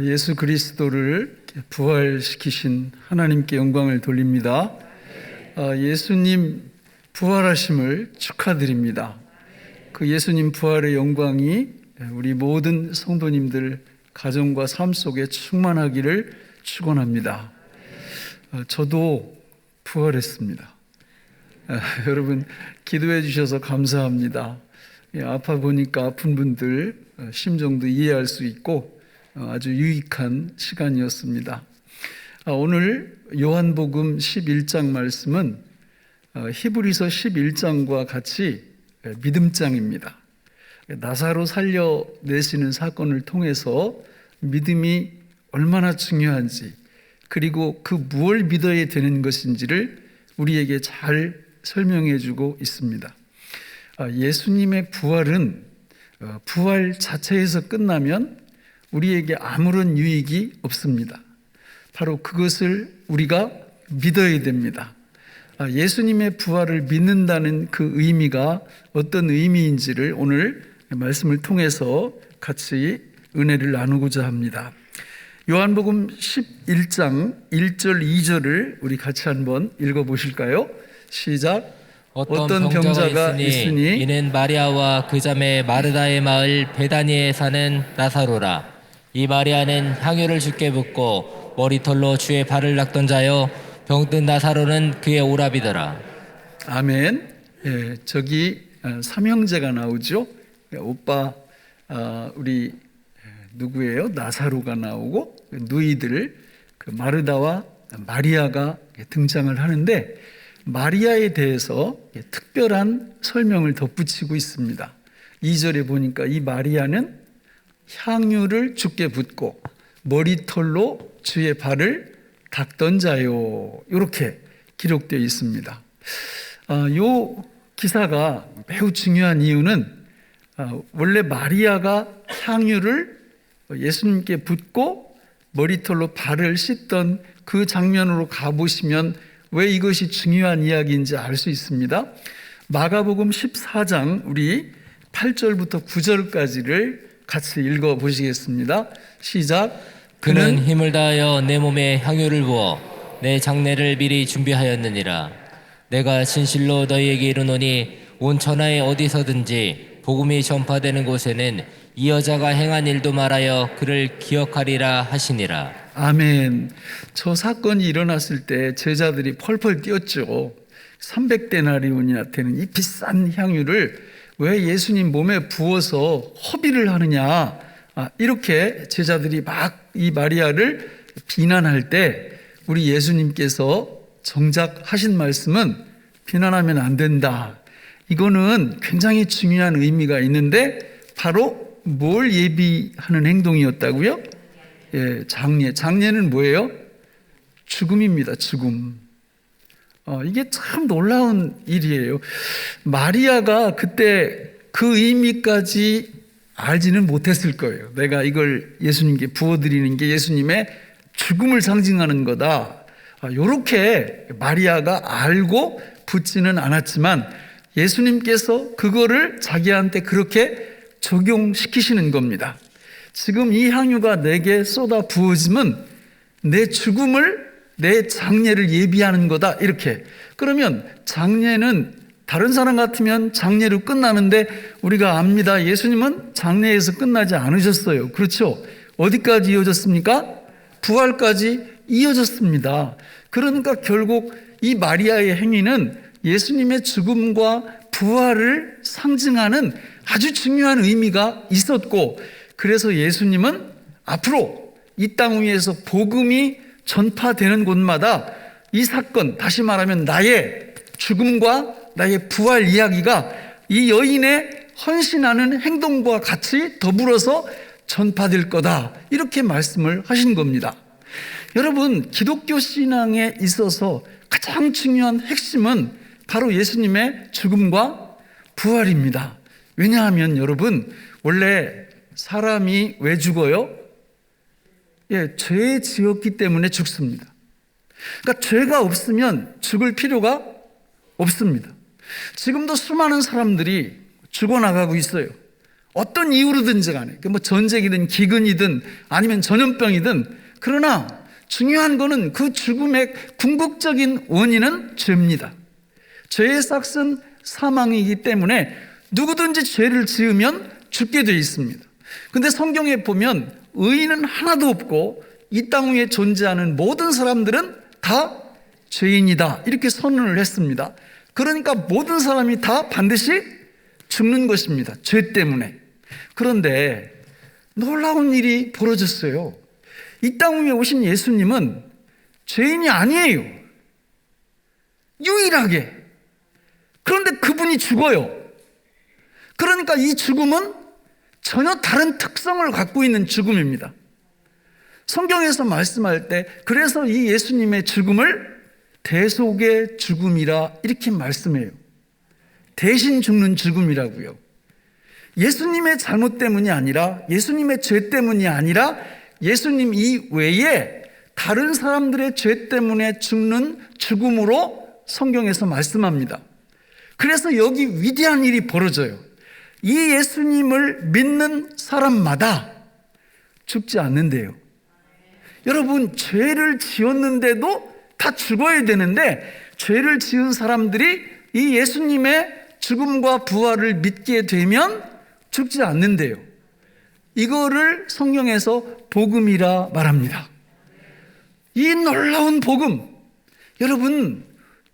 예수 그리스도를 부활시키신 하나님께 영광을 돌립니다. 예수님 부활하심을 축하드립니다. 그 예수님 부활의 영광이 우리 모든 성도님들 가정과 삶 속에 충만하기를 축원합니다. 저도 부활했습니다. 여러분 기도해 주셔서 감사합니다. 아파 보니까 아픈 분들 심정도 이해할 수 있고 아주 유익한 시간이었습니다. 오늘 요한복음 11장 말씀은 히브리서 11장과 같이 믿음장입니다. 나사로 살려내시는 사건을 통해서 믿음이 얼마나 중요한지, 그리고 그 무엇을 믿어야 되는 것인지를 우리에게 잘 설명해 주고 있습니다. 예수님의 부활은 부활 자체에서 끝나면 우리에게 아무런 유익이 없습니다. 바로 그것을 우리가 믿어야 됩니다. 예수님의 부활을 믿는다는 그 의미가 어떤 의미인지를 오늘 말씀을 통해서 같이 은혜를 나누고자 합니다. 요한복음 11장 1절 2절을 우리 같이 한번 읽어보실까요? 시작. 어떤 병자가 있으니 이는 마리아와 그 자매 마르다의 마을 베다니에 사는 나사로라. 이 마리아는 향유를 주께 붓고 머리털로 주의 발을 닦던 자요, 병든 나사로는 그의 오라비더라. 아멘. 저기 삼형제가 나오죠. 오빠 우리 누구예요? 나사로가 나오고 누이들 그 마르다와 마리아가 등장을 하는데, 마리아에 대해서 특별한 설명을 덧붙이고 있습니다. 2절에 보니까 이 마리아는 향유를 주께 붓고 머리털로 주의 발을 닦던 자요, 이렇게 기록되어 있습니다. 이 기사가 매우 중요한 이유는 원래 마리아가 향유를 예수님께 붓고 머리털로 발을 씻던 그 장면으로 가보시면 왜 이것이 중요한 이야기인지 알 수 있습니다. 마가복음 14장 우리 8절부터 9절까지를 같이 읽어보시겠습니다. 시작. 그는 힘을 다하여 내 몸에 향유를 부어 내 장례를 미리 준비하였느니라. 내가 진실로 너희에게 이르노니 온 천하에 어디서든지 복음이 전파되는 곳에는 이 여자가 행한 일도 말하여 그를 기억하리라 하시니라. 아멘. 저 사건이 일어났을 때 제자들이 펄펄 뛰었죠. 300데나리온이나 되는 이 비싼 향유를 왜 예수님 몸에 부어서 허비를 하느냐, 이렇게 제자들이 막 이 마리아를 비난할 때 우리 예수님께서 정작 하신 말씀은 비난하면 안 된다. 이거는 굉장히 중요한 의미가 있는데 바로 뭘 예비하는 행동이었다고요? 장례. 장례는 뭐예요? 죽음입니다. 죽음. 이게 참 놀라운 일이에요. 마리아가 그때 그 의미까지 알지는 못했을 거예요. 내가 이걸 예수님께 부어드리는 게 예수님의 죽음을 상징하는 거다, 이렇게 마리아가 알고 붓지는 않았지만 예수님께서 그거를 자기한테 그렇게 적용시키시는 겁니다. 지금 이 향유가 내게 쏟아 부어지면 내 죽음을, 내 장례를 예비하는 거다, 이렇게. 그러면 장례는 다른 사람 같으면 장례로 끝나는데 우리가 압니다. 예수님은 장례에서 끝나지 않으셨어요. 그렇죠? 어디까지 이어졌습니까? 부활까지 이어졌습니다. 그러니까 결국 이 마리아의 행위는 예수님의 죽음과 부활을 상징하는 아주 중요한 의미가 있었고, 그래서 예수님은 앞으로 이 땅 위에서 복음이 전파되는 곳마다 이 사건, 다시 말하면 나의 죽음과 나의 부활 이야기가 이 여인의 헌신하는 행동과 같이 더불어서 전파될 거다, 이렇게 말씀을 하신 겁니다. 여러분, 기독교 신앙에 있어서 가장 중요한 핵심은 바로 예수님의 죽음과 부활입니다. 왜냐하면 여러분, 원래 사람이 왜 죽어요? 죄 지었기 때문에 죽습니다. 그러니까 죄가 없으면 죽을 필요가 없습니다. 지금도 수많은 사람들이 죽어나가고 있어요. 어떤 이유로든지 간에, 뭐 전쟁이든 기근이든 아니면 전염병이든, 그러나 중요한 거는 그 죽음의 궁극적인 원인은 죄입니다. 죄의 싹은 사망이기 때문에 누구든지 죄를 지으면 죽게 되어 있습니다. 근데 성경에 보면 의인은 하나도 없고 이 땅 위에 존재하는 모든 사람들은 다 죄인이다, 이렇게 선언을 했습니다. 그러니까 모든 사람이 다 반드시 죽는 것입니다. 죄 때문에. 그런데 놀라운 일이 벌어졌어요. 이 땅 위에 오신 예수님은 죄인이 아니에요. 유일하게. 그런데 그분이 죽어요. 그러니까 이 죽음은 전혀 다른 특성을 갖고 있는 죽음입니다. 성경에서 말씀할 때 그래서 이 예수님의 죽음을 대속의 죽음이라 이렇게 말씀해요. 대신 죽는 죽음이라고요. 예수님의 잘못 때문이 아니라, 예수님의 죄 때문이 아니라 예수님 이외에 다른 사람들의 죄 때문에 죽는 죽음으로 성경에서 말씀합니다. 그래서 여기 위대한 일이 벌어져요. 이 예수님을 믿는 사람마다 죽지 않는데요. 여러분, 죄를 지었는데도 다 죽어야 되는데 죄를 지은 사람들이 이 예수님의 죽음과 부활을 믿게 되면 죽지 않는데요. 이거를 성경에서 복음이라 말합니다. 이 놀라운 복음, 여러분,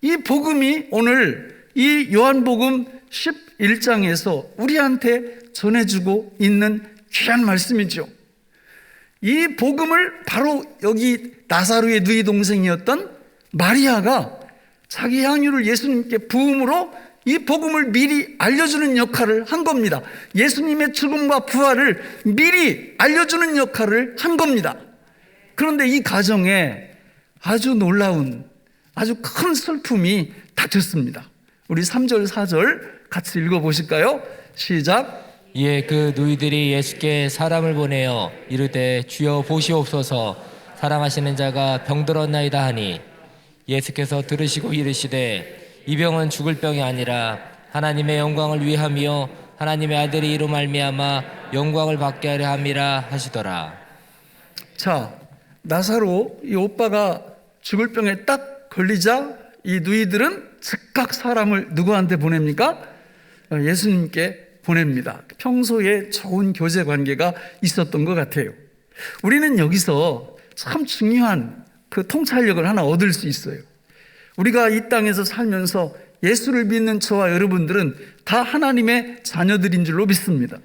이 복음이 오늘 이 요한복음 11장에서 우리한테 전해주고 있는 귀한 말씀이죠. 이 복음을 바로 여기 나사로의 누이 동생이었던 마리아가 자기 향유를 예수님께 부음으로 이 복음을 미리 알려주는 역할을 한 겁니다. 예수님의 죽음과 부활을 미리 알려주는 역할을 한 겁니다. 그런데 이 가정에 아주 놀라운, 아주 큰 슬픔이 닥쳤습니다. 우리 3절 4절 같이 읽어보실까요? 시작. 이에 그 누이들이 예수께 사람을 보내어 이르되 주여 보시옵소서, 사랑하시는 자가 병들었나이다 하니, 예수께서 들으시고 이르시되 이 병은 죽을 병이 아니라 하나님의 영광을 위함이요 하나님의 아들이 이로 말미암아 영광을 받게 하려 함이라 하시더라. 자, 나사로 이 오빠가 죽을 병에 딱 걸리자 이 누이들은 즉각 사람을 누구한테 보냅니까? 예수님께 보냅니다. 평소에 좋은 교제 관계가 있었던 것 같아요. 우리는 여기서 참 중요한 그 통찰력을 하나 얻을 수 있어요. 우리가 이 땅에서 살면서 예수를 믿는 저와 여러분들은 다 하나님의 자녀들인 줄로 믿습니다.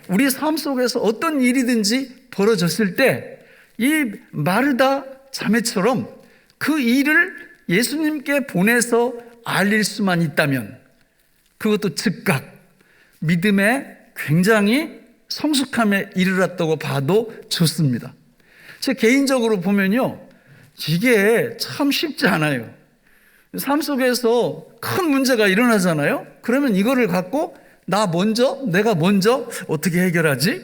우리 삶 속에서 어떤 일이든지 벌어졌을 때 이 마르다 자매처럼 그 일을 예수님께 보내서 알릴 수만 있다면 그것도 즉각 믿음에 굉장히 성숙함에 이르렀다고 봐도 좋습니다. 제 개인적으로 보면요, 이게 참 쉽지 않아요. 삶 속에서 큰 문제가 일어나잖아요. 그러면 이거를 갖고 내가 먼저 어떻게 해결하지?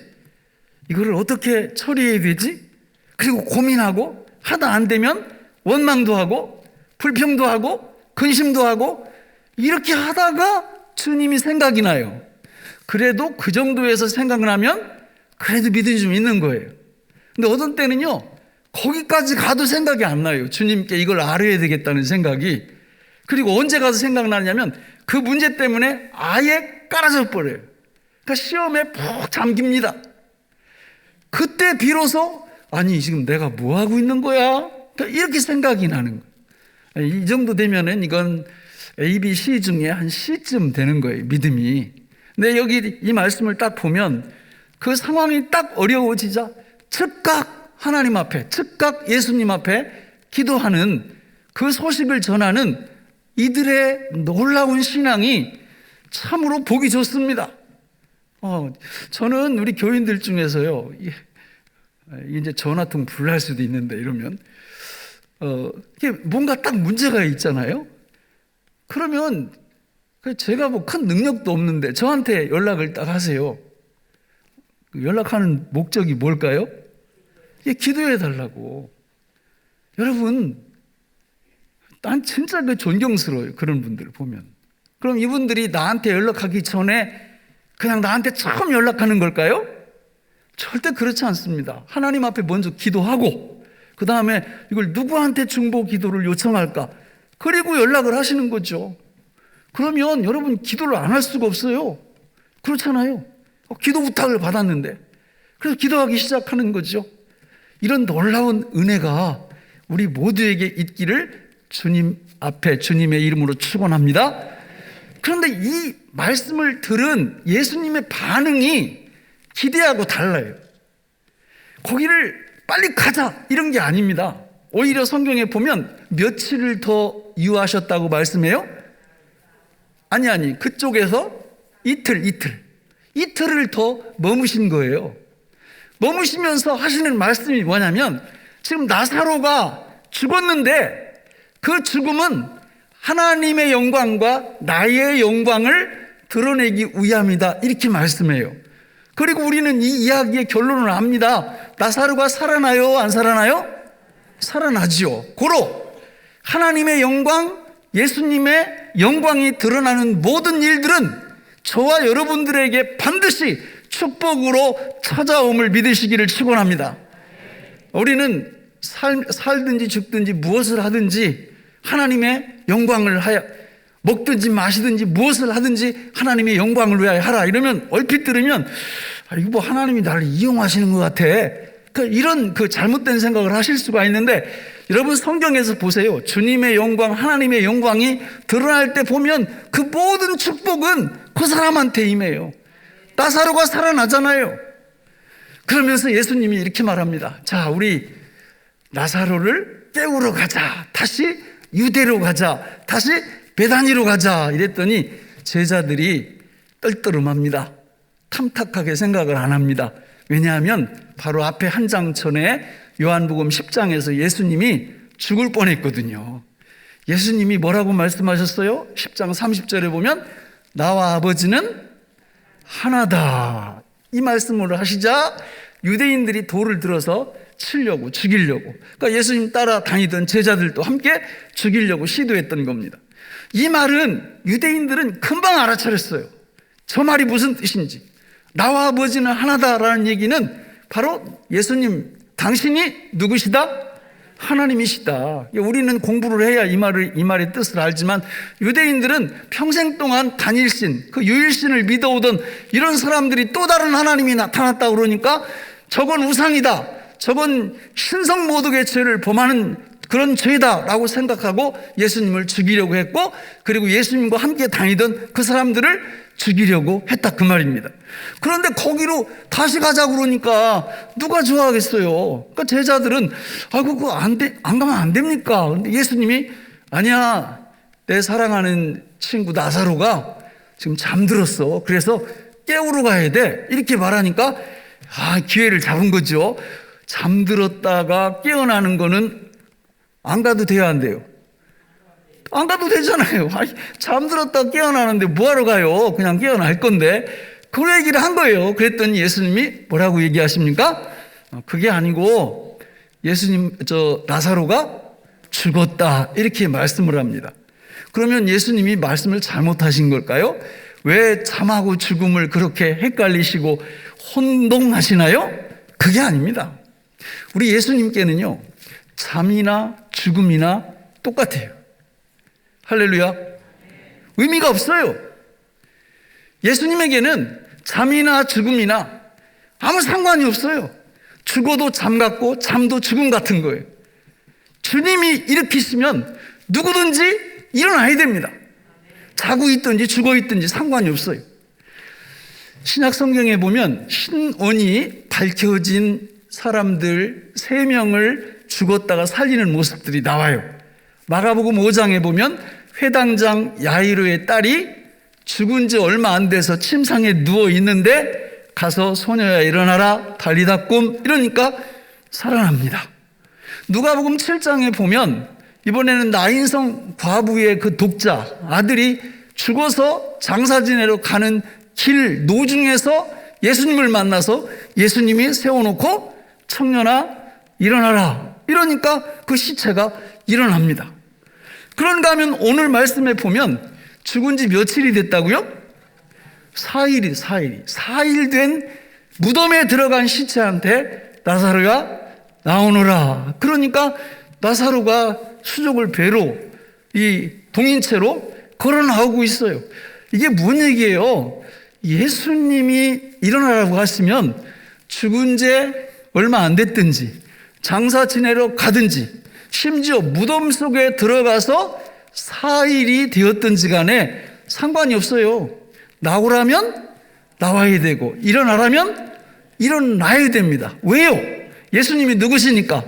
이거를 어떻게 처리해야 되지? 그리고 고민하고 하다 안 되면 원망도 하고 불평도 하고 근심도 하고 이렇게 하다가 주님이 생각이 나요. 그래도 그 정도에서 생각나면 그래도 믿음이 좀 있는 거예요. 근데 어떤 때는요, 거기까지 가도 생각이 안 나요. 주님께 이걸 알아야 되겠다는 생각이. 그리고 언제 가서 생각나냐면 그 문제 때문에 아예 깔아져 버려요. 그러니까 시험에 푹 잠깁니다. 그때 비로소 아니 지금 내가 뭐 하고 있는 거야? 그러니까 이렇게 생각이 나는 거예요. 이 정도 되면은 이건 A, B, C 중에 한 C쯤 되는 거예요, 믿음이. 근데 여기 이 말씀을 딱 보면 그 상황이 딱 어려워지자 즉각 하나님 앞에, 즉각 예수님 앞에 기도하는 그 소식을 전하는 이들의 놀라운 신앙이 참으로 보기 좋습니다. 저는 우리 교인들 중에서요, 이제 전화통 불날 수도 있는데 이러면 이게 뭔가 딱 문제가 있잖아요. 그러면 제가 뭐 큰 능력도 없는데 저한테 연락을 딱 하세요. 연락하는 목적이 뭘까요? 이게 기도해 달라고. 여러분, 난 진짜 존경스러워요. 그런 분들을 보면. 그럼 이분들이 나한테 연락하기 전에 그냥 나한테 처음 연락하는 걸까요? 절대 그렇지 않습니다. 하나님 앞에 먼저 기도하고 그 다음에 이걸 누구한테 중보 기도를 요청할까? 그리고 연락을 하시는 거죠. 그러면 여러분 기도를 안 할 수가 없어요. 그렇잖아요. 기도 부탁을 받았는데 그래서 기도하기 시작하는 거죠. 이런 놀라운 은혜가 우리 모두에게 있기를 주님 앞에 주님의 이름으로 축원합니다. 그런데 이 말씀을 들은 예수님의 반응이 기대하고 달라요. 거기를 빨리 가자 이런 게 아닙니다. 오히려 성경에 보면 며칠을 더 유하셨다고 말씀해요? 아니 그쪽에서 이틀을 더 머무신 거예요. 머무시면서 하시는 말씀이 뭐냐면 지금 나사로가 죽었는데 그 죽음은 하나님의 영광과 나의 영광을 드러내기 위함이다 이렇게 말씀해요. 그리고 우리는 이 이야기의 결론을 압니다. 나사로가 살아나요? 안 살아나요? 살아나지요. 고로 하나님의 영광, 예수님의 영광이 드러나는 모든 일들은 저와 여러분들에게 반드시 축복으로 찾아옴을 믿으시기를 축원합니다. 우리는 살든지 죽든지 무엇을 하든지 하나님의 영광을 하여 먹든지 마시든지 무엇을 하든지 하나님의 영광을 위하여 하라 이러면 얼핏 들으면 이거 뭐 하나님이 나를 이용하시는 것 같아. 이런 잘못된 생각을 하실 수가 있는데 여러분 성경에서 보세요. 주님의 영광, 하나님의 영광이 드러날 때 보면 그 모든 축복은 그 사람한테 임해요. 나사로가 살아나잖아요. 그러면서 예수님이 이렇게 말합니다. 자, 우리 나사로를 깨우러 가자. 다시 유대로 가자. 다시 베다니로 가자. 이랬더니 제자들이 떨떠름합니다. 탐탁하게 생각을 안 합니다. 왜냐하면 바로 앞에 한 장 전에 요한복음 10장에서 예수님이 죽을 뻔했거든요. 예수님이 뭐라고 말씀하셨어요? 10장 30절에 보면 나와 아버지는 하나다. 이 말씀을 하시자 유대인들이 돌을 들어서 치려고 죽이려고 그러니까 예수님 따라다니던 제자들도 함께 죽이려고 시도했던 겁니다. 이 말은 유대인들은 금방 알아차렸어요. 저 말이 무슨 뜻인지. 나와 아버지는 하나다라는 얘기는 바로 예수님 당신이 누구시다? 하나님이시다. 우리는 공부를 해야 이 말의 뜻을 알지만 유대인들은 평생 동안 단일신, 그 유일신을 믿어오던 이런 사람들이 또 다른 하나님이 나타났다 그러니까 저건 우상이다. 저건 신성모독의 죄를 범하는 그런 죄다라고 생각하고 예수님을 죽이려고 했고 그리고 예수님과 함께 다니던 그 사람들을 죽이려고 했다 그 말입니다. 그런데 거기로 다시 가자 그러니까 누가 좋아하겠어요. 그러니까 제자들은 그거 안 가면 안 됩니까? 근데 예수님이 아니야, 내 사랑하는 친구 나사로가 지금 잠들었어. 그래서 깨우러 가야 돼. 이렇게 말하니까 기회를 잡은 거죠. 잠들었다가 깨어나는 거는 안 가도 돼요, 안 돼요? 안 가도 되잖아요. 잠들었다가 깨어나는데 뭐하러 가요? 그냥 깨어날 건데. 그 얘기를 한 거예요. 그랬더니 예수님이 뭐라고 얘기하십니까? 그게 아니고 나사로가 죽었다 이렇게 말씀을 합니다. 그러면 예수님이 말씀을 잘못하신 걸까요? 왜 잠하고 죽음을 그렇게 헷갈리시고 혼동하시나요? 그게 아닙니다. 우리 예수님께는요 잠이나 죽음이나 똑같아요. 할렐루야. 의미가 없어요. 예수님에게는 잠이나 죽음이나 아무 상관이 없어요. 죽어도 잠 같고 잠도 죽음 같은 거예요. 주님이 일으키시면 누구든지 일어나야 됩니다. 자고 있든지 죽어 있든지 상관이 없어요. 신약 성경에 보면 신원이 밝혀진 사람들 3명을 죽었다가 살리는 모습들이 나와요. 마가복음 5장에 보면 회당장 야이로의 딸이 죽은 지 얼마 안 돼서 침상에 누워 있는데 가서 소녀야 일어나라 달리다 꿈 이러니까 살아납니다. 누가복음 7장에 보면 이번에는 나인성 과부의 그 독자 아들이 죽어서 장사 지내러 가는 길 노중에서 예수님을 만나서 예수님이 세워놓고 청년아 일어나라 이러니까 그 시체가 일어납니다. 그런가 하면 오늘 말씀에 보면 죽은 지 며칠이 됐다고요? 4일 된 무덤에 들어간 시체한테 나사로가 나오너라. 그러니까 나사로가 수족을 배로 이 동인체로 걸어 나오고 있어요. 이게 뭔 얘기예요? 예수님이 일어나라고 하시면 죽은 지 얼마 안 됐든지 장사 지내러 가든지 심지어 무덤 속에 들어가서 4일이 되었든지 간에 상관이 없어요. 나오라면 나와야 되고 일어나라면 일어나야 됩니다. 왜요? 예수님이 누구시니까?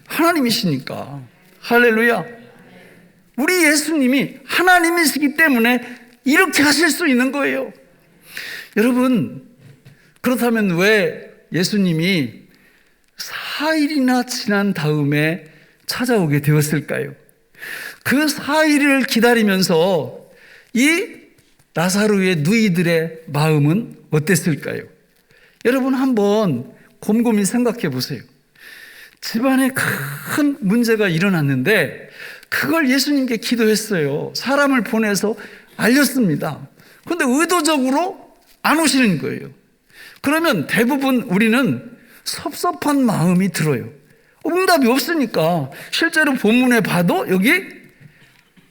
하나님이시니까. 할렐루야. 우리 예수님이 하나님이시기 때문에 이렇게 하실 수 있는 거예요. 여러분, 그렇다면 왜 예수님이 4일이나 지난 다음에 찾아오게 되었을까요? 그 4일을 기다리면서 이 나사로의 누이들의 마음은 어땠을까요? 여러분 한번 곰곰이 생각해 보세요. 집안에 큰 문제가 일어났는데 그걸 예수님께 기도했어요. 사람을 보내서 알렸습니다. 그런데 의도적으로 안 오시는 거예요. 그러면 대부분 우리는 섭섭한 마음이 들어요. 응답이 없으니까. 실제로 본문에 봐도 여기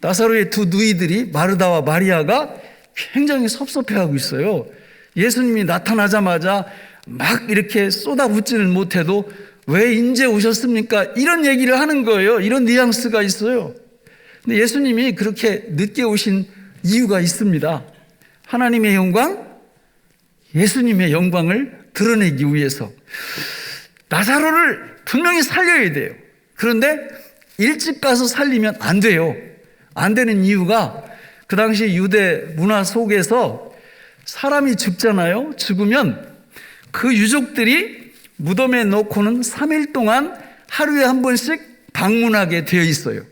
나사로의 두 누이들이 마르다와 마리아가 굉장히 섭섭해하고 있어요. 예수님이 나타나자마자 막 이렇게 쏟아붓지는 못해도 왜 인제 오셨습니까? 이런 얘기를 하는 거예요. 이런 뉘앙스가 있어요. 근데 예수님이 그렇게 늦게 오신 이유가 있습니다. 하나님의 영광, 예수님의 영광을 드러내기 위해서. 나사로를 분명히 살려야 돼요. 그런데 일찍 가서 살리면 안 돼요. 안 되는 이유가 그 당시 유대 문화 속에서 사람이 죽잖아요. 죽으면 그 유족들이 무덤에 넣고는 3일 동안 하루에 한 번씩 방문하게 되어 있어요.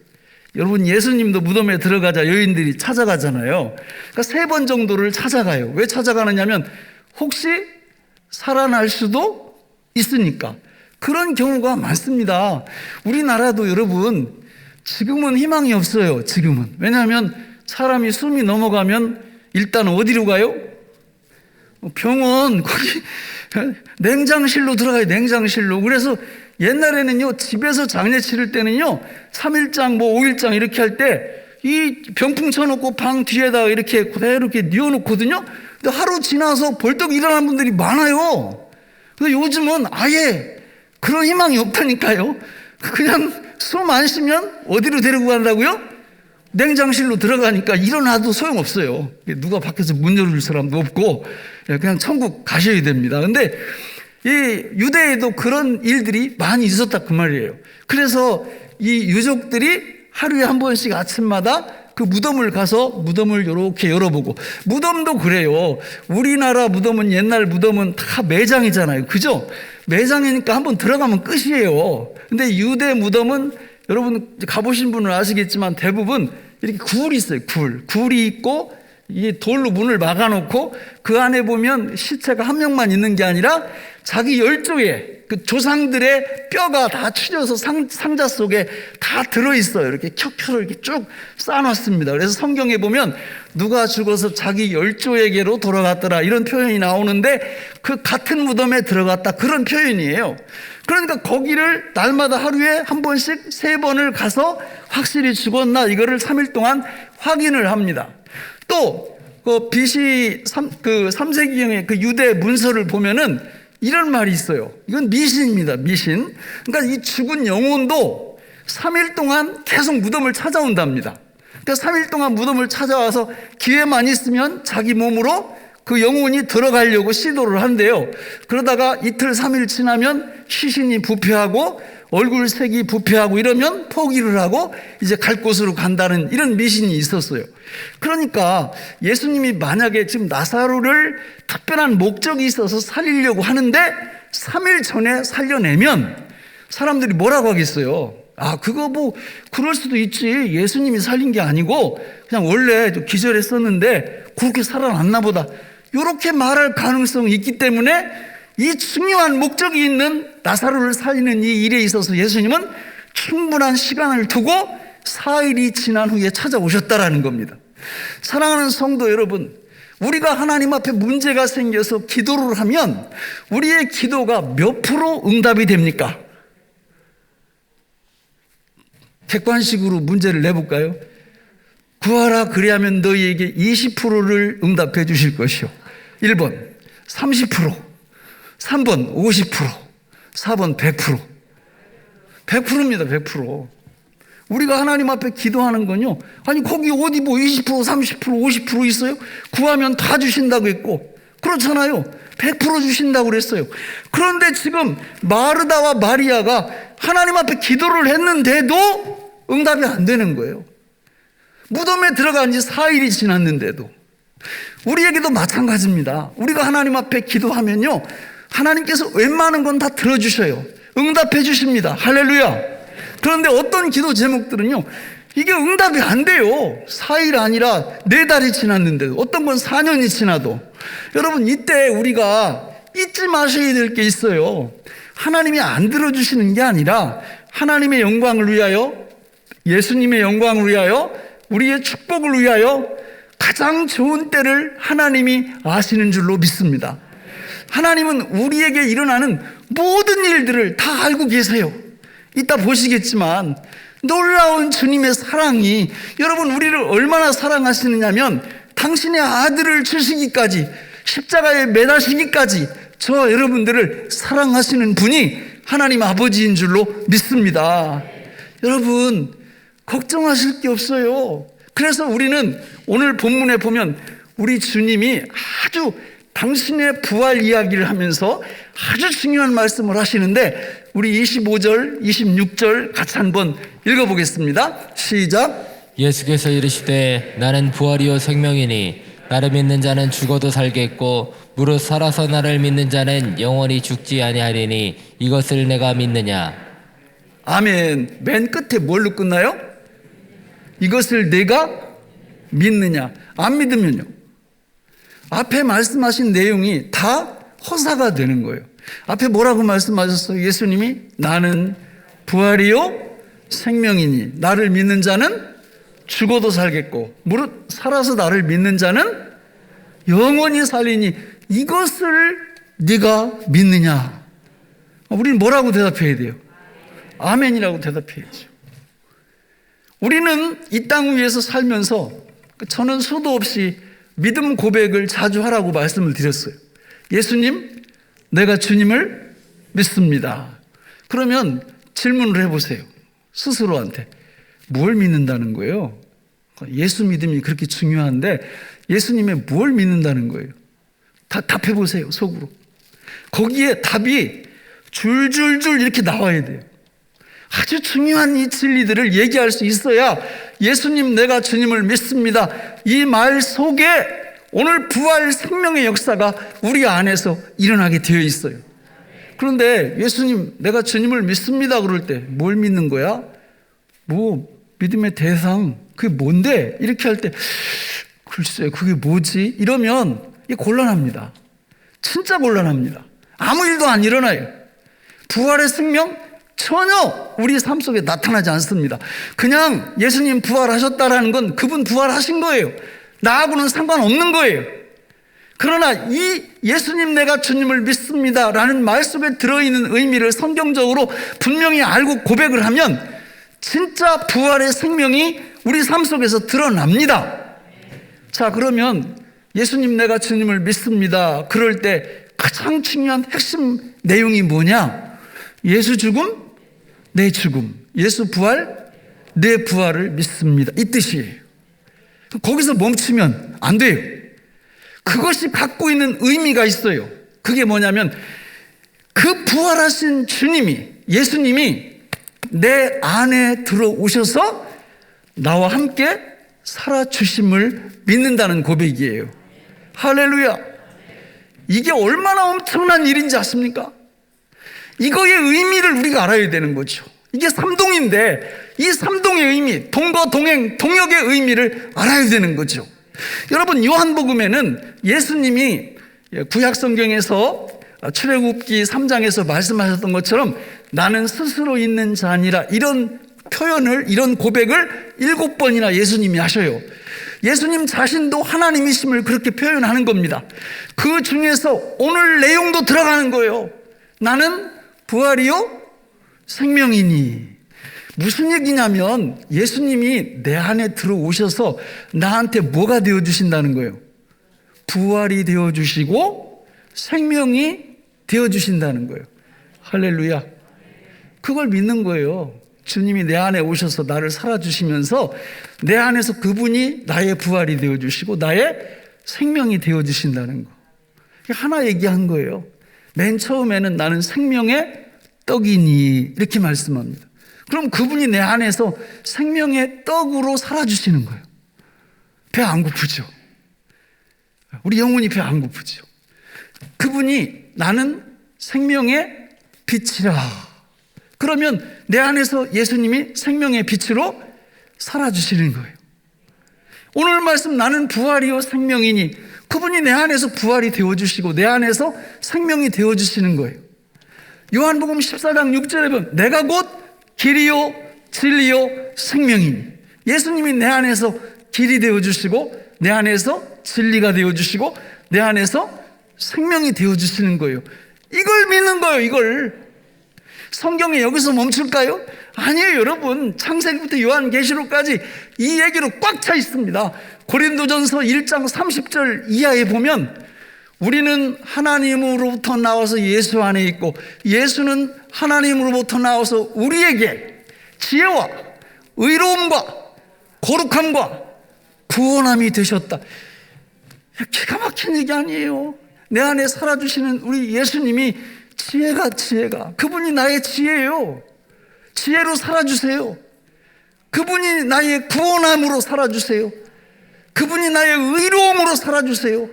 여러분, 예수님도 무덤에 들어가자 여인들이 찾아가잖아요. 그러니까 3번 정도를 찾아가요. 왜 찾아가느냐면 혹시 살아날 수도 있으니까. 그런 경우가 많습니다. 우리나라도 여러분 지금은 희망이 없어요. 지금은. 왜냐하면 사람이 숨이 넘어가면 일단 어디로 가요? 병원, 거기 냉장실로 들어가요. 냉장실로. 그래서 옛날에는요, 집에서 장례 치를 때는요, 3일장, 5일장 이렇게 할 때 이 병풍 쳐놓고 방 뒤에다가 이렇게 그대로 이렇게 뉘어놓거든요. 근데 하루 지나서 벌떡 일어나는 분들이 많아요. 근데 요즘은 아예 그런 희망이 없다니까요. 그냥 숨 안 쉬면 어디로 데리고 간다고요? 냉장실로 들어가니까 일어나도 소용없어요. 누가 밖에서 문 열어줄 사람도 없고 그냥 천국 가셔야 됩니다. 근데 이 유대에도 그런 일들이 많이 있었다 그 말이에요. 그래서 이 유족들이 하루에 한 번씩 아침마다 그 무덤을 가서 무덤을 이렇게 열어보고, 무덤도 그래요. 우리나라 무덤은, 옛날 무덤은 다 매장이잖아요. 그죠? 매장이니까 한번 들어가면 끝이에요. 근데 유대 무덤은 여러분 가보신 분은 아시겠지만 대부분 이렇게 굴이 있어요. 굴이 있고 이 돌로 문을 막아놓고 그 안에 보면 시체가 한 명만 있는 게 아니라 자기 열조에 그 조상들의 뼈가 다 추려서 상자 속에 다 들어있어요. 이렇게 켜켜로 이렇게 쭉 쌓아놨습니다. 그래서 성경에 보면 누가 죽어서 자기 열조에게로 돌아갔더라 이런 표현이 나오는데 그 같은 무덤에 들어갔다 그런 표현이에요. 그러니까 거기를 날마다 하루에 한 번씩 3번을 가서 확실히 죽었나 이거를 3일 동안 확인을 합니다. 또 그 BC 3세기경의 그 유대 문서를 보면은 이런 말이 있어요. 이건 미신입니다. 미신. 그러니까 이 죽은 영혼도 3일 동안 계속 무덤을 찾아온답니다. 그러니까 3일 동안 무덤을 찾아와서 기회만 있으면 자기 몸으로 그 영혼이 들어가려고 시도를 한대요. 그러다가 이틀 3일 지나면 시신이 부패하고 얼굴색이 부패하고 이러면 포기를 하고 이제 갈 곳으로 간다는 이런 미신이 있었어요. 그러니까 예수님이 만약에 지금 나사로를 특별한 목적이 있어서 살리려고 하는데 3일 전에 살려내면 사람들이 뭐라고 하겠어요? 아, 그거 뭐 그럴 수도 있지. 예수님이 살린 게 아니고 그냥 원래 기절했었는데 그렇게 살아났나 보다. 이렇게 말할 가능성이 있기 때문에 이 중요한 목적이 있는 나사로를 살리는 이 일에 있어서 예수님은 충분한 시간을 두고 4일이 지난 후에 찾아오셨다라는 겁니다. 사랑하는 성도 여러분, 우리가 하나님 앞에 문제가 생겨서 기도를 하면 우리의 기도가 몇 프로 응답이 됩니까? 객관식으로 문제를 내볼까요? 구하라 그리하면 너희에게 20%를 응답해 주실 것이요. 1번 30%, 3번 50%, 4번 100%. 100%입니다. 100%. 우리가 하나님 앞에 기도하는 건요, 아니 거기 어디 뭐 20%, 30%, 50% 있어요? 구하면 다 주신다고 했고, 그렇잖아요. 100% 주신다고 그랬어요. 그런데 지금 마르다와 마리아가 하나님 앞에 기도를 했는데도 응답이 안 되는 거예요. 무덤에 들어간 지 4일이 지났는데도. 우리에게도 마찬가지입니다. 우리가 하나님 앞에 기도하면요, 하나님께서 웬만한 건 다 들어주셔요. 응답해 주십니다. 할렐루야. 그런데 어떤 기도 제목들은요, 이게 응답이 안 돼요. 4일 아니라 4달이 지났는데도, 어떤 건 4년이 지나도. 여러분, 이때 우리가 잊지 마셔야 될 게 있어요. 하나님이 안 들어주시는 게 아니라 하나님의 영광을 위하여, 예수님의 영광을 위하여, 우리의 축복을 위하여 가장 좋은 때를 하나님이 아시는 줄로 믿습니다. 하나님은 우리에게 일어나는 모든 일들을 다 알고 계세요. 이따 보시겠지만 놀라운 주님의 사랑이, 여러분 우리를 얼마나 사랑하시느냐면 당신의 아들을 주시기까지, 십자가에 매다시기까지 저 여러분들을 사랑하시는 분이 하나님 아버지인 줄로 믿습니다. 여러분 걱정하실 게 없어요. 그래서 우리는 오늘 본문에 보면 우리 주님이 아주 당신의 부활 이야기를 하면서 아주 중요한 말씀을 하시는데, 우리 25절, 26절 같이 한번 읽어보겠습니다. 시작. 예수께서 이르시되 나는 부활이요 생명이니 나를 믿는 자는 죽어도 살겠고 무릇 살아서 나를 믿는 자는 영원히 죽지 아니하리니 이것을 내가 믿느냐. 아멘. 맨 끝에 뭘로 끝나요? 이것을 내가 믿느냐. 안 믿으면요, 앞에 말씀하신 내용이 다 허사가 되는 거예요. 앞에 뭐라고 말씀하셨어요? 예수님이 나는 부활이요 생명이니 나를 믿는 자는 죽어도 살겠고 무릇 살아서 나를 믿는 자는 영원히 살리니 이것을 네가 믿느냐. 우리는 뭐라고 대답해야 돼요? 아멘이라고 대답해야죠. 우리는 이 땅 위에서 살면서 저는 수도 없이 믿음 고백을 자주 하라고 말씀을 드렸어요. 예수님, 내가 주님을 믿습니다. 그러면 질문을 해보세요. 스스로한테. 뭘 믿는다는 거예요? 예수 믿음이 그렇게 중요한데 예수님의 뭘 믿는다는 거예요? 답해보세요, 속으로. 거기에 답이 줄줄줄 이렇게 나와야 돼요. 아주 중요한 이 진리들을 얘기할 수 있어야 예수님, 내가 주님을 믿습니다, 이 말 속에 오늘 부활 생명의 역사가 우리 안에서 일어나게 되어 있어요. 그런데 예수님, 내가 주님을 믿습니다 그럴 때 뭘 믿는 거야? 뭐 믿음의 대상, 그게 뭔데? 이렇게 할 때 글쎄 그게 뭐지? 이러면 이게 곤란합니다. 진짜 곤란합니다. 아무 일도 안 일어나요. 부활의 생명 전혀 우리 삶 속에 나타나지 않습니다. 그냥 예수님 부활하셨다라는 건 그분 부활하신 거예요. 나하고는 상관없는 거예요. 그러나 이 예수님, 내가 주님을 믿습니다 라는 말 속에 들어있는 의미를 성경적으로 분명히 알고 고백을 하면 진짜 부활의 생명이 우리 삶 속에서 드러납니다. 자, 그러면 예수님, 내가 주님을 믿습니다 그럴 때 가장 중요한 핵심 내용이 뭐냐? 예수 죽음, 내 죽음. 예수 부활, 내 부활을 믿습니다. 이 뜻이에요. 거기서 멈추면 안 돼요. 그것이 갖고 있는 의미가 있어요. 그게 뭐냐면 그 부활하신 주님이, 예수님이 내 안에 들어오셔서 나와 함께 살아주심을 믿는다는 고백이에요. 할렐루야. 이게 얼마나 엄청난 일인지 아십니까? 이거의 의미를 우리가 알아야 되는 거죠. 이게 삼동인데 이 삼동의 의미, 동거, 동행, 동역의 의미를 알아야 되는 거죠. 여러분, 요한복음에는 예수님이 구약 성경에서 출애굽기 3장에서 말씀하셨던 것처럼 나는 스스로 있는 자 아니라, 이런 표현을, 이런 고백을 7번이나 예수님이 하셔요. 예수님 자신도 하나님이심을 그렇게 표현하는 겁니다. 그 중에서 오늘 내용도 들어가는 거예요. 나는 부활이요 생명이니. 무슨 얘기냐면 예수님이 내 안에 들어오셔서 나한테 뭐가 되어주신다는 거예요? 부활이 되어주시고 생명이 되어주신다는 거예요. 할렐루야. 그걸 믿는 거예요. 주님이 내 안에 오셔서 나를 살아주시면서 내 안에서 그분이 나의 부활이 되어주시고 나의 생명이 되어주신다는 거. 하나 얘기한 거예요. 맨 처음에는 나는 생명의 떡이니 이렇게 말씀합니다. 그럼 그분이 내 안에서 생명의 떡으로 살아주시는 거예요. 배 안 고프죠? 우리 영혼이 배 안 고프죠? 그분이 나는 생명의 빛이라. 그러면 내 안에서 예수님이 생명의 빛으로 살아주시는 거예요. 오늘 말씀 나는 부활이요 생명이니 그분이 내 안에서 부활이 되어주시고 내 안에서 생명이 되어주시는 거예요. 요한복음 14장 6절에 보면 내가 곧 길이요 진리요 생명이니 예수님이 내 안에서 길이 되어주시고 내 안에서 진리가 되어주시고 내 안에서 생명이 되어주시는 거예요. 이걸 믿는 거예요. 이걸. 성경에 여기서 멈출까요? 아니에요. 여러분, 창세기부터 요한계시록까지 이 얘기로 꽉 차 있습니다. 고린도전서 1장 30절 이하에 보면 우리는 하나님으로부터 나와서 예수 안에 있고 예수는 하나님으로부터 나와서 우리에게 지혜와 의로움과 거룩함과 구원함이 되셨다. 기가 막힌 얘기 아니에요. 내 안에 살아주시는 우리 예수님이 지혜가 그분이 나의 지혜예요. 지혜로 살아주세요. 그분이 나의 구원함으로 살아주세요. 그분이 나의 의로움으로 살아주세요.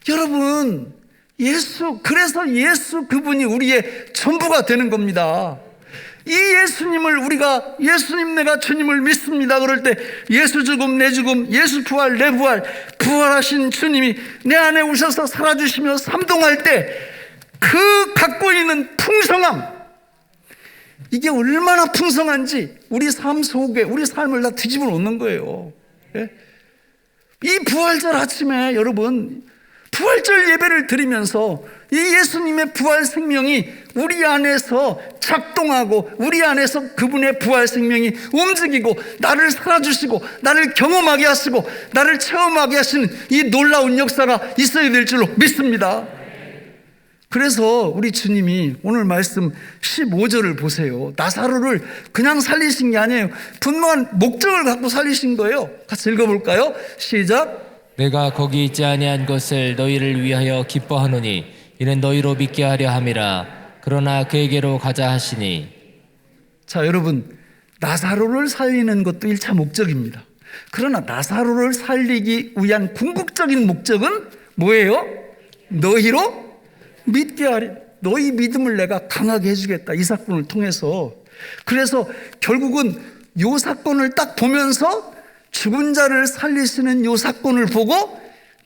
여러분, 그래서 예수 그분이 우리의 전부가 되는 겁니다. 이 예수님을 우리가 예수님 내가 주님을 믿습니다 그럴 때 예수 죽음 내 죽음 예수 부활 내 부활 부활하신 주님이 내 안에 오셔서 살아주시며 삼동할 때 그 갖고 있는 풍성함, 이게 얼마나 풍성한지 우리 삶 속에 우리 삶을 다 뒤집어 놓는 거예요. 이 부활절 아침에 여러분 부활절 예배를 드리면서 이 예수님의 부활 생명이 우리 안에서 작동하고 우리 안에서 그분의 부활 생명이 움직이고 나를 살아주시고 나를 경험하게 하시고 나를 체험하게 하시는 이 놀라운 역사가 있어야 될 줄로 믿습니다. 그래서 우리 주님이 오늘 말씀 15절을 보세요. 나사로를 그냥 살리신 게 아니에요. 분명한 목적을 갖고 살리신 거예요. 같이 읽어볼까요? 시작. 내가 거기 있지 아니한 것을 너희를 위하여 기뻐하노니 이는 너희로 믿게 하려 함이라. 그러나 그에게로 가자 하시니. 자, 여러분, 나사로를 살리는 것도 1차 목적입니다. 그러나 나사로를 살리기 위한 궁극적인 목적은 뭐예요? 너희로 믿게 하리. 너희 믿음을 내가 강하게 해주겠다. 이 사건을 통해서. 그래서 결국은 이 사건을 딱 보면서 죽은 자를 살리시는 이 사건을 보고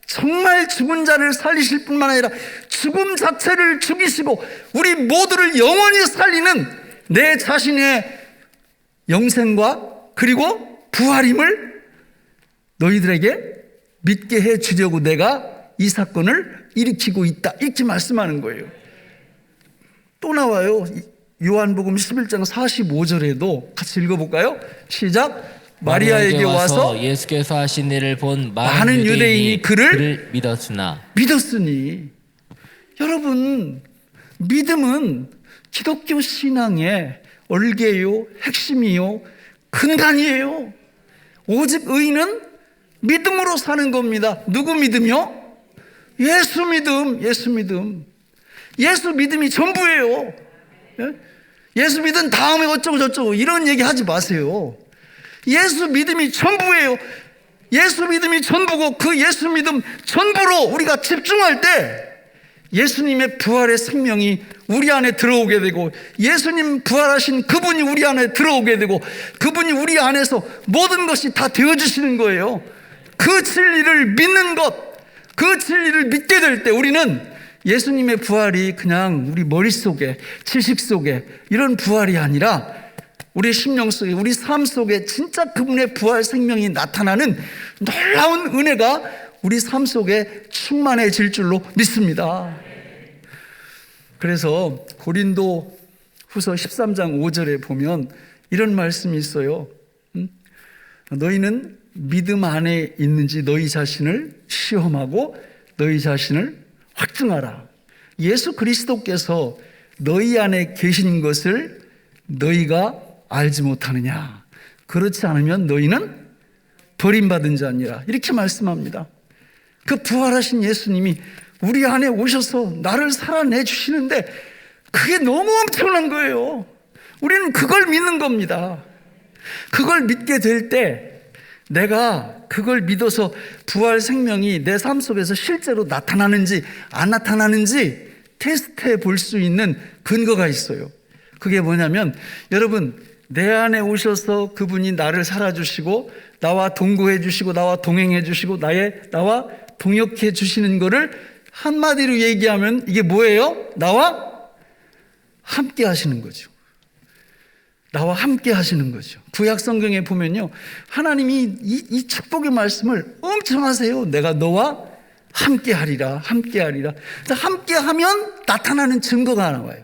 정말 죽은 자를 살리실 뿐만 아니라 죽음 자체를 죽이시고 우리 모두를 영원히 살리는 내 자신의 영생과 그리고 부활임을 너희들에게 믿게 해주려고 내가 이 사건을 일으키고 있다. 이렇게 말씀하는 거예요. 또 나와요. 요한복음 11장 45절에도 같이 읽어볼까요? 시작. 마리아에게 와서 예수께서 하신 일을 본 많은 유대인이 그를 믿었으니. 여러분, 믿음은 기독교 신앙의 얼개요, 핵심이요, 근간이에요. 오직 의인은 믿음으로 사는 겁니다. 누구 믿음이요? 예수 믿음, 예수 믿음. 예수 믿음이 전부예요. 예수 믿은 다음에 어쩌고 저쩌고 이런 얘기 하지 마세요. 예수 믿음이 전부예요. 예수 믿음이 전부고 그 예수 믿음 전부로 우리가 집중할 때 예수님의 부활의 생명이 우리 안에 들어오게 되고 예수님 부활하신 그분이 우리 안에 들어오게 되고 그분이 우리 안에서 모든 것이 다 되어주시는 거예요. 그 진리를 믿는 것, 그 진리를 믿게 될 때 우리는 예수님의 부활이 그냥 우리 머릿속에 지식 속에 이런 부활이 아니라 우리 심령 속에, 우리 삶 속에 진짜 그분의 부활 생명이 나타나는 놀라운 은혜가 우리 삶 속에 충만해질 줄로 믿습니다. 그래서 고린도 후서 13장 5절에 보면 이런 말씀이 있어요. 너희는 믿음 안에 있는지 너희 자신을 시험하고 너희 자신을 확증하라. 예수 그리스도께서 너희 안에 계신 것을 너희가 알지 못하느냐. 그렇지 않으면 너희는 버림받은 자니라. 이렇게 말씀합니다. 그 부활하신 예수님이 우리 안에 오셔서 나를 살아내 주시는데 그게 너무 엄청난 거예요. 우리는 그걸 믿는 겁니다. 그걸 믿게 될 때 내가 그걸 믿어서 부활 생명이 내 삶 속에서 실제로 나타나는지 안 나타나는지 테스트해 볼 수 있는 근거가 있어요. 그게 뭐냐면 여러분, 내 안에 오셔서 그분이 나를 살아주시고 나와 동거해 주시고 나와 동행해 주시고 나와 동역해 주시는 거를 한마디로 얘기하면 이게 뭐예요? 나와 함께 하시는 거죠. 나와 함께 하시는 거죠. 구약 성경에 보면요, 하나님이 이 축복의 말씀을 엄청 하세요. 내가 너와 함께 하리라, 함께 하리라. 함께 하면 나타나는 증거가 나와요.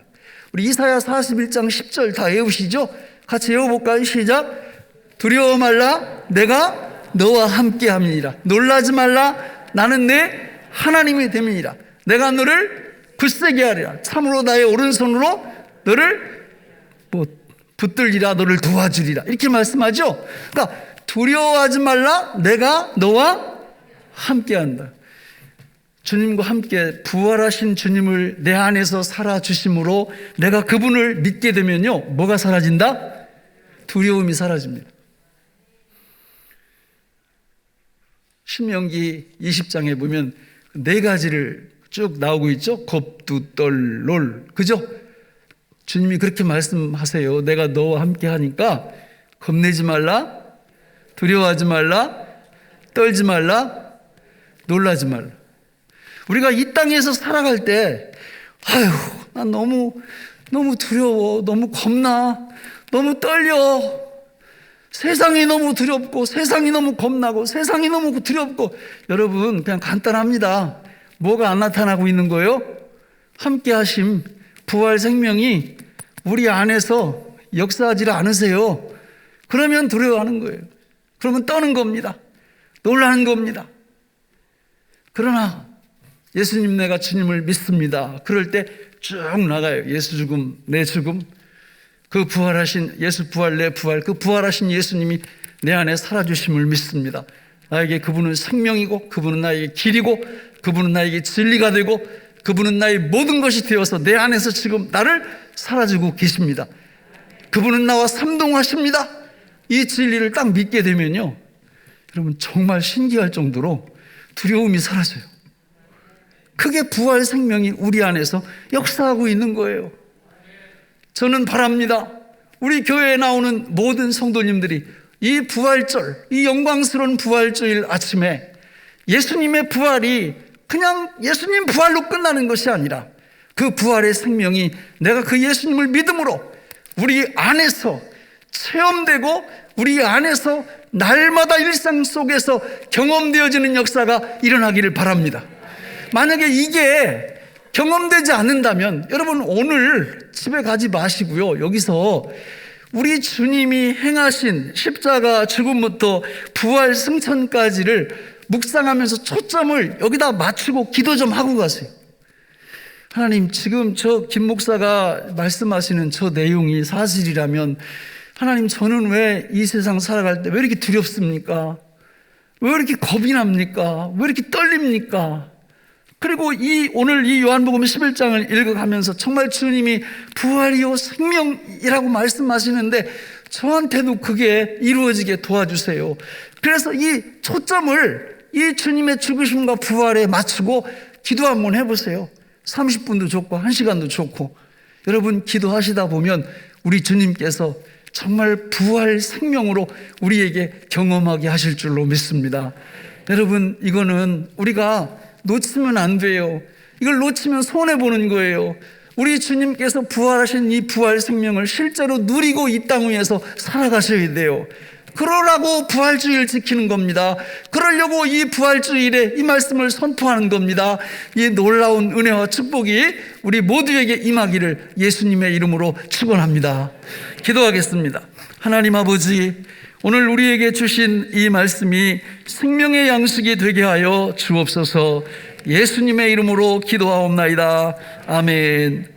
우리 이사야 41장 10절 다 외우시죠? 같이 외워볼까요? 시작. 두려워 말라, 내가 너와 함께 함이니라. 놀라지 말라, 나는 내 하나님이 됨이니라. 내가 너를 굳세게 하리라. 참으로 나의 오른손으로 너를 붙들리라, 너를 도와주리라. 이렇게 말씀하죠. 그러니까 두려워하지 말라, 내가 너와 함께한다. 주님과 함께 부활하신 주님을 내 안에서 살아주심으로 내가 그분을 믿게 되면요, 뭐가 사라진다? 두려움이 사라집니다. 신명기 20장에 보면 네 가지를 쭉 나오고 있죠. 겁두, 떨, 놀. 그죠? 주님이 그렇게 말씀하세요. 내가 너와 함께 하니까 겁내지 말라, 두려워하지 말라, 떨지 말라, 놀라지 말라. 우리가 이 땅에서 살아갈 때 난 너무 두려워, 너무 겁나, 너무 떨려, 세상이 너무 두렵고 세상이 너무 겁나고 세상이 너무 두렵고. 여러분, 그냥 간단합니다. 뭐가 안 나타나고 있는 거예요? 함께 하심, 부활 생명이 우리 안에서 역사하지 않으세요. 그러면 두려워하는 거예요. 그러면 떠는 겁니다. 놀라는 겁니다. 그러나 예수님, 내가 주님을 믿습니다. 그럴 때 쭉 나가요. 예수 죽음, 내 죽음, 그 부활하신 예수 부활, 내 부활, 그 부활하신 예수님이 내 안에 살아주심을 믿습니다. 나에게 그분은 생명이고 그분은 나에게 길이고 그분은 나에게 진리가 되고 그분은 나의 모든 것이 되어서 내 안에서 지금 나를 살아주고 계십니다. 그분은 나와 삼동하십니다. 이 진리를 딱 믿게 되면요, 여러분, 정말 신기할 정도로 두려움이 사라져요. 그게 부활 생명이 우리 안에서 역사하고 있는 거예요. 저는 바랍니다. 우리 교회에 나오는 모든 성도님들이 이 부활절, 이 영광스러운 부활절 아침에 예수님의 부활이 그냥 예수님 부활로 끝나는 것이 아니라 그 부활의 생명이 내가 그 예수님을 믿음으로 우리 안에서 체험되고 우리 안에서 날마다 일상 속에서 경험되어지는 역사가 일어나기를 바랍니다. 만약에 이게 경험되지 않는다면 여러분, 오늘 집에 가지 마시고요, 여기서 우리 주님이 행하신 십자가 죽음부터 부활 승천까지를 묵상하면서 초점을 여기다 맞추고 기도 좀 하고 가세요. 하나님, 지금 저 김 목사가 말씀하시는 저 내용이 사실이라면 하나님, 저는 왜 이 세상 살아갈 때 왜 이렇게 두렵습니까? 왜 이렇게 겁이 납니까? 왜 이렇게 떨립니까? 그리고 오늘 이 요한복음 11장을 읽어가면서 정말 주님이 부활이요 생명이라고 말씀하시는데 저한테도 그게 이루어지게 도와주세요. 그래서 이 초점을 이 주님의 죽으심과 부활에 맞추고 기도 한번 해보세요. 30분도 좋고 1시간도 좋고. 여러분, 기도하시다 보면 우리 주님께서 정말 부활 생명으로 우리에게 경험하게 하실 줄로 믿습니다. 여러분, 이거는 우리가 놓치면 안 돼요. 이걸 놓치면 손해보는 거예요. 우리 주님께서 부활하신 이 부활 생명을 실제로 누리고 이 땅 위에서 살아가셔야 돼요. 그러라고 부활주의를 지키는 겁니다. 그러려고 이 부활주일에 이 말씀을 선포하는 겁니다. 이 놀라운 은혜와 축복이 우리 모두에게 임하기를 예수님의 이름으로 축원합니다. 기도하겠습니다. 하나님 아버지, 오늘 우리에게 주신 이 말씀이 생명의 양식이 되게 하여 주옵소서. 예수님의 이름으로 기도하옵나이다. 아멘.